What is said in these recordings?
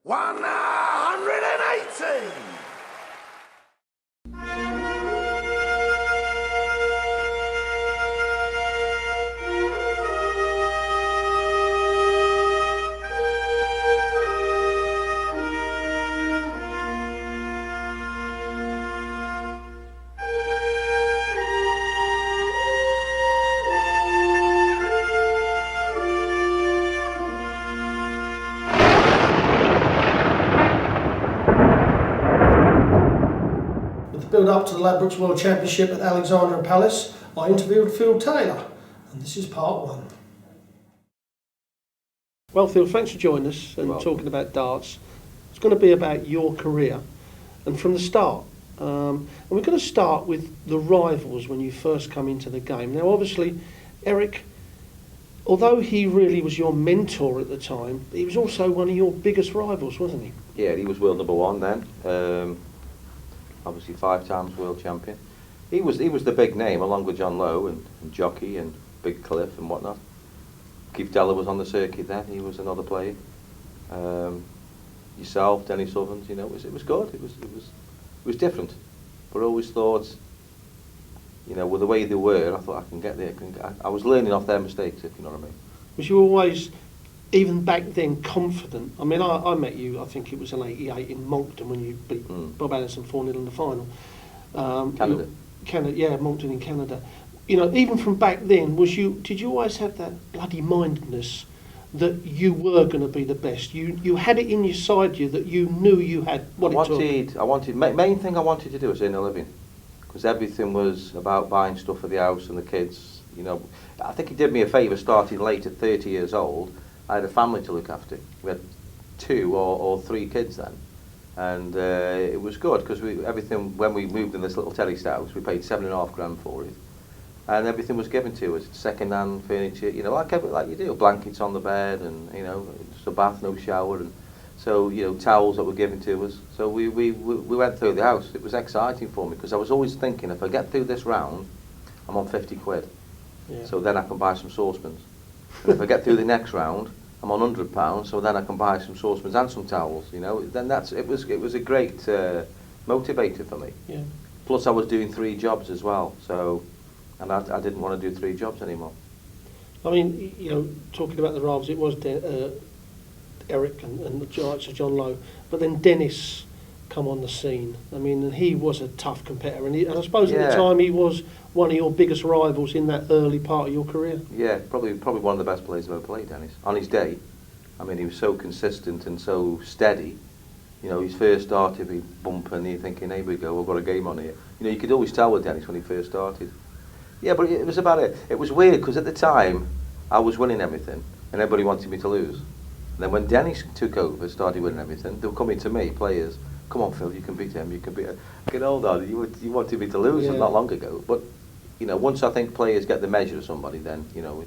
180! Build up to the Ladbrokes World Championship at Alexandra Palace, I interviewed Phil Taylor, and this is part one. Well, Phil, thanks for joining us and talking about darts. It's going to be about your career and from the start. And we're going to start with the rivals when you first come into the game. Now, obviously, Eric, although he really was your mentor at the time, he was also one of your biggest rivals, wasn't he? Yeah, he was world number one then. Obviously 5 times world champion. He was the big name along with John Lowe and Jockey and Big Cliff and whatnot. Keith Deller was on the circuit then, he was another player. Yourself, Dennis Ovens, you know, it was good, it was different. But I always thought, you know, with the way they were, I thought I can get there. I was learning off their mistakes, if you know what I mean. Was you always, even back then, confident? I mean, I met you, I think it was in '88 in Moncton when you beat Bob Allison 4-0 in the final. Canada. Yeah, Moncton in Canada. You know, even from back then, did you always have that bloody mindedness that you were going to be the best? You had it inside you that you knew you had what it took? Main thing I wanted to do was earn a living, because everything was about buying stuff for the house and the kids. You know, I think he did me a favour starting late at 30 years old. I had a family to look after. We had 2 or 3 kids then, and it was good because everything, when we moved in this little terraced house, we paid £7,500 for it, and everything was given to us, second-hand furniture, you know, like you do, blankets on the bed, and you know, just a bath, no shower, and so you know, towels that were given to us. So we went through the house. It was exciting for me because I was always thinking, if I get through this round, I'm on 50 quid, so then I can buy some saucepans. If I get through the next round, I'm on £100, so then I can buy some saucepans and some towels. You know, then it was a great motivator for me. Yeah. Plus, I was doing 3 jobs as well, so and I didn't want to do 3 jobs anymore. I mean, you know, talking about the rivals, it was Eric and the Giants of John Lowe, but then Dennis come on the scene. I mean, and he was a tough competitor, and I suppose at the time he was one of your biggest rivals in that early part of your career. Yeah, probably one of the best players I've ever played, Dennis. On his day, I mean, he was so consistent and so steady. You know, his first start, he'd be bumping, and you're thinking, here we go, we've got a game on here. You know, you could always tell with Dennis when he first started. Yeah, but it was about it. It was weird, because at the time, I was winning everything, and everybody wanted me to lose. And then when Dennis took over, started winning everything, they were coming to me, players, come on, Phil, you can beat him, you can beat him. Get hold on, you wanted me to lose not long ago. But, you know, once I think players get the measure of somebody, then, you know,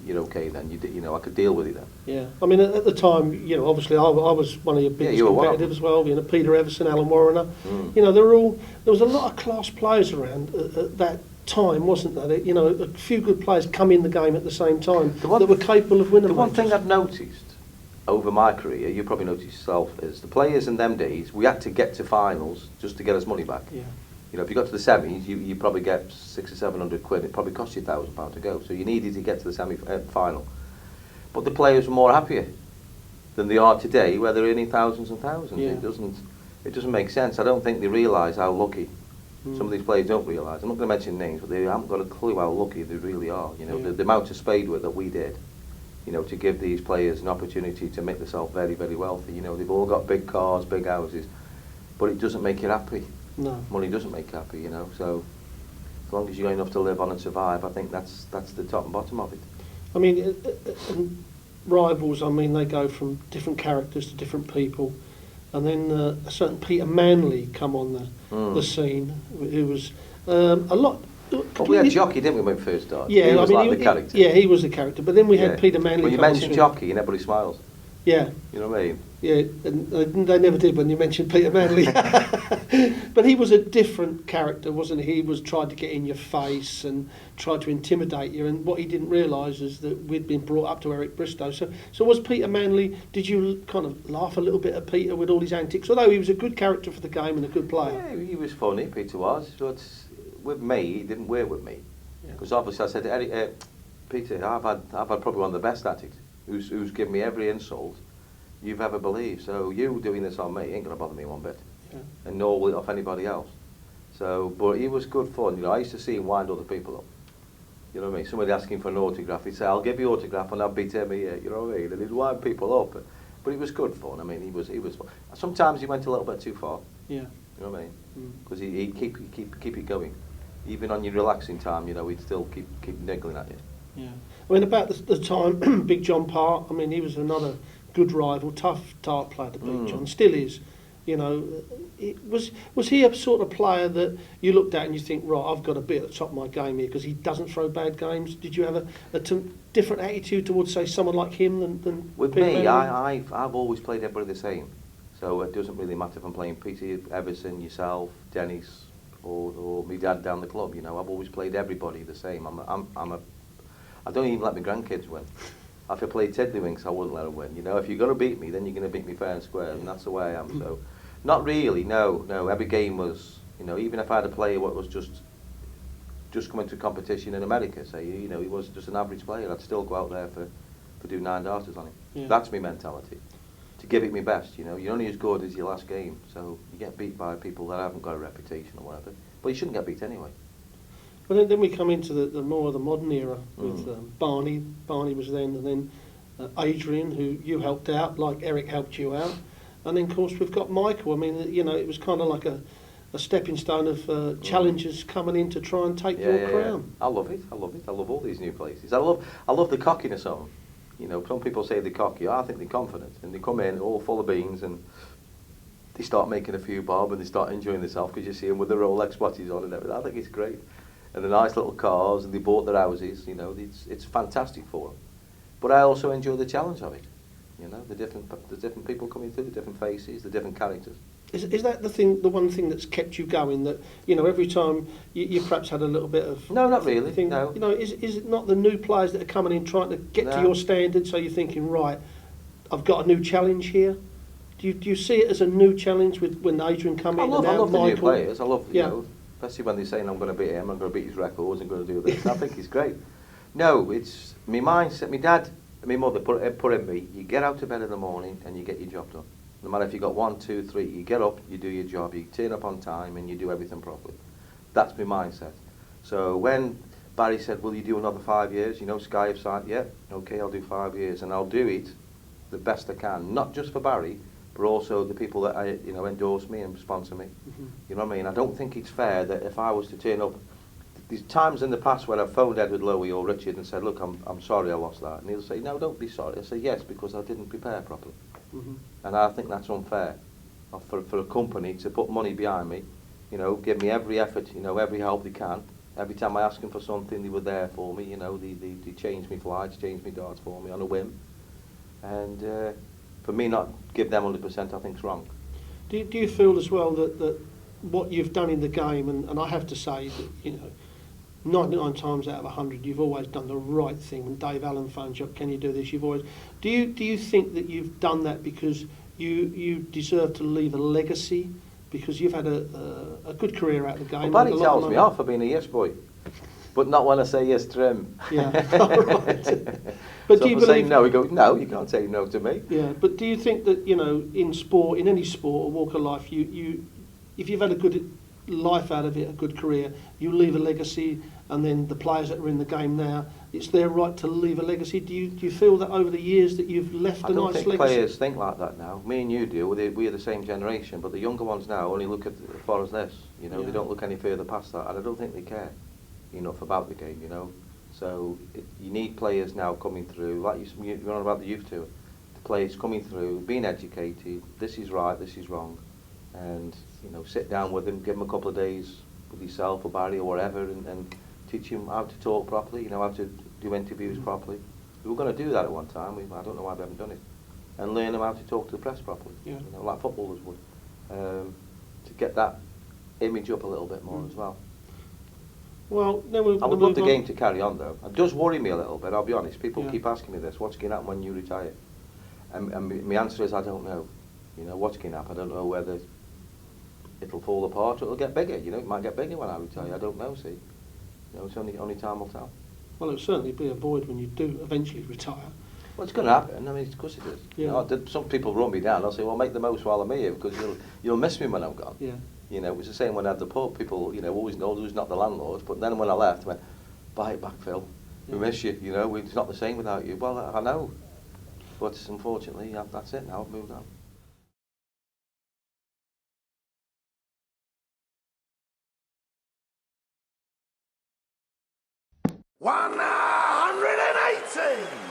you're okay then. You know, I could deal with it then. Yeah, I mean, at the time, you know, obviously I was one of your biggest competitors as well. You know, Peter Everson, Alan Warriner. You know, there was a lot of class players around at that time, wasn't there? You know, a few good players come in the game at the same time that were capable of winning. The one thing I've noticed over my career, you probably noticed yourself, is the players in them days, we had to get to finals just to get us money back. Yeah. You know, if you got to the semis, you probably get 600 or 700 quid. It probably cost you £1,000 to go. So you needed to get to the semi-final. But the players were more happier than they are today, where they're earning thousands and thousands. Yeah. It doesn't make sense. I don't think they realise how lucky. Some of these players don't realise. I'm not going to mention names, but they haven't got a clue how lucky they really are. You know, the amount of spade work that we did, you know, to give these players an opportunity to make themselves very, very wealthy. You know, they've all got big cars, big houses, but it doesn't make you happy. No. Money doesn't make you happy, you know, so as long as you've got enough to live on and survive, I think that's the top and bottom of it. I mean, rivals, I mean, they go from different characters to different people, and then a certain Peter Manley come on the scene, who was a lot... Well, we had Jockey, didn't we, when we first started? Yeah, he was I mean, like the character. Yeah, he was the character, but then we had Peter Manley. When you mention Jockey, and everybody smiles. Yeah. You know what I mean? Yeah, and they never did when you mentioned Peter Manley. But he was a different character, wasn't he? He was tried to get in your face and tried to intimidate you. And what he didn't realise is that we'd been brought up to Eric Bristow. So was Peter Manley? Did you kind of laugh a little bit at Peter with all his antics? Although he was a good character for the game and a good player. Yeah, he was funny. Peter was. But with me, he didn't work with me because obviously I said, Eric, Peter, I've had probably one of the best antics. Who's given me every insult you've ever believed. So you doing this on me ain't gonna bother me one bit, and nor will it off anybody else. So, but he was good fun. You know, I used to see him wind other people up. You know what I mean? Somebody asking for an autograph, he'd say, "I'll give you an autograph," and I'd beat him here. You know what I mean? And he'd wind people up. But it was good fun. I mean, he was fun. Sometimes he went a little bit too far. Yeah. You know what I mean? Because he'd keep it going, even on your relaxing time. You know, he'd still keep niggling at you. Yeah. I mean, about the time, Big John Parr, I mean, he was another good rival, tough dart player to beat. John, still is. You know, was he a sort of player that you looked at and you think, right, I've got to be at the top of my game here because he doesn't throw bad games? Did you have a different attitude towards, say, someone like him than with Peter me? Manley? I've always played everybody the same, so it doesn't really matter if I'm playing Peter, Everson, yourself, Dennis, or my dad down the club. You know, I've always played everybody the same. I don't even let my grandkids win. If I played Tiddlywinks, I wouldn't let them win. You know, if you're going to beat me, then you're going to beat me fair and square, and that's the way I am. So, not really, no. Every game was, you know, even if I had a player what was just coming to competition in America, say, you know, he was just an average player, I'd still go out there for do 9 darters on him. Yeah. That's my mentality. To give it my best, you know. You're only as good as your last game, so you get beat by people that haven't got a reputation or whatever. But you shouldn't get beat anyway. Well, then we come into the more of the modern era with Barney. Barney was then, and then Adrian, who you helped out, like Eric helped you out. And then, of course, we've got Michael. I mean, you know, it was kind of like a stepping stone of challengers coming in to try and take your crown. I love it. I love all these new places. I love the cockiness of them. You know, some people say they're cocky. I think they're confident. And they come in all full of beans and they start making a few bob and they start enjoying themselves because you see them with the Rolex watches on and everything. I think it's great. And the nice little cars, and they bought their houses, you know, it's fantastic for them. But I also enjoy the challenge of it, you know, the different people coming through, the different faces, the different characters. Is that the one thing that's kept you going, that, you know, every time you perhaps had a little bit of... No, not really, no. You know, is it not the new players that are coming in trying to get to your standard, so you're thinking, right, I've got a new challenge here? Do you see it as a new challenge when Adrian come in? I love the new players, I love, you know, especially when they're saying I'm going to beat him, I'm going to beat his records, I'm going to do this. I think he's great. No, it's my mindset. My dad and my mother put in me, you get out of bed in the morning and you get your job done. No matter if you got 1, 2, 3, you get up, you do your job, you turn up on time and you do everything properly. That's my mindset. So when Barry said, will you do another 5 years? You know, Sky have signed, yeah, okay, I'll do 5 years and I'll do it the best I can. Not just for Barry, but also the people that endorse me and sponsor me. You know what I mean? I don't think it's fair that if I was to turn up, there's times in the past where I've phoned Edward Lowy or Richard and said, look, I'm sorry I lost that. And he'll say, no, don't be sorry. I say, yes, because I didn't prepare properly. And I think that's unfair for a company to put money behind me, you know, give me every effort, you know, every help they can. Every time I ask them for something, they were there for me, you know, they changed me flights, changed me darts for me on a whim. And for me not give them 100%, I think is wrong. Do you feel as well that what you've done in the game, and I have to say that, you know, 99 times out of 100, you've always done the right thing. When Dave Allen phones you up, can you do this? You've always. Do you think that you've done that because you deserve to leave a legacy, because you've had a good career out of the game? Well, Barry tells me off for being a yes boy, but not when I say yes to him. Yeah, right. But so do you if I say believe? no, he goes, no, you can't say no to me. Yeah, but do you think that, you know, in sport, in any sport or walk of life, you if you've had a good life out of it, a good career, you leave a legacy, and then the players that are in the game now, it's their right to leave a legacy. Do you feel that over the years that you've left a nice legacy? I don't think players think like that now. Me and you do. We're the same generation, but the younger ones now only look at as far as this. You know, they don't look any further past that, and I don't think they care enough about the game. You know, so you need players now coming through, like you're on about the youth tour. The players coming through, being educated. This is right. This is wrong, and you know, sit down with them, give them a couple of days with yourself or Barry or whatever, and teach them how to talk properly, you know, how to do interviews properly. We were going to do that at one time. I don't know why we haven't done it. and learn them how to talk to the press properly, Yeah. you know, like footballers would, to get that image up a little bit more as well. Well, then we're I going to would love move the on. game to carry on though. It does worry me a little bit, I'll be honest. People Yeah. keep asking me this, what's going to happen when you retire? And my answer is I don't know. You know, what's going to happen? I don't know whether it'll fall apart or it'll get bigger. You know, it might get bigger when I retire. I don't know, see. You know, it's only time will tell. Well, it'll certainly be a void when you do eventually retire. Well, it's going to happen. I mean, of course it is. Yeah. You know, some people run me down. I'll say, well, make the most while I'm here because you'll miss me when I'm gone. Yeah. You know, it was the same when I had the pub. People, you know, always know who's not the landlords. But then when I left, I went, buy it back, Phil. We miss you. You know, it's not the same without you. Well, I know. But unfortunately, that's it now. I've moved on. 180!